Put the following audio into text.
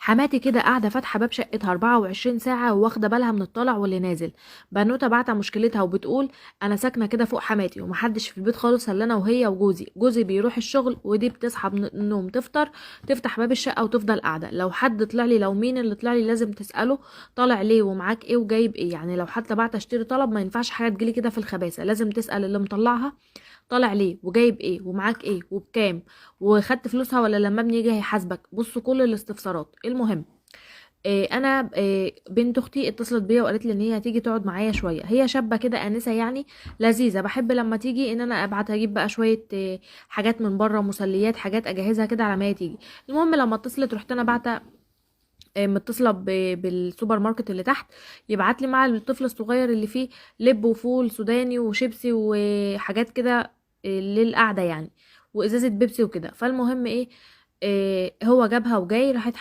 حماتي كده قاعده فاتحه باب شقتها 24 ساعه وواخده بالها من الطالع واللي نازل. بنوته بعت مشكلتها وبتقول: انا ساكنه كده فوق حماتي ومحدش في البيت خالص الا انا وهي وجوزي. جوزي بيروح الشغل ودي بتصحى من النوم تفطر تفتح باب الشقه وتفضل قاعده. لو حد طلع لي، لو مين اللي طلع لي لازم تساله طالع ليه ومعاك ايه وجايب ايه. يعني لو حتى بعت اشتري طلب ما ينفعش حاجه تجيلي كده في الخباثه، لازم تسال اللي مطلعها طالع ليه وجايب ايه ومعاك ايه وبكام وخدت فلوسها ولا لما ابني يجي هيحاسبك. بصوا كل الاستفسارات. المهم انا بنت اختي اتصلت بيا وقالت لي ان هي هتيجي تقعد معايا شويه. هي شابه كده انسه يعني لذيذه. بحب لما تيجي ان انا ابعت اجيب بقى شويه حاجات من بره، مسليات، حاجات اجهزها كده على ما هي تيجي. المهم لما اتصلت رحت انا بعت متصله بالسوبر ماركت اللي تحت يبعت لي مع الطفل الصغير اللي فيه لب وفول سوداني وشيبسي وحاجات كده للقعده يعني، وازازه بيبسي وكده. فالمهم ايه، هو جابها وجاي راحت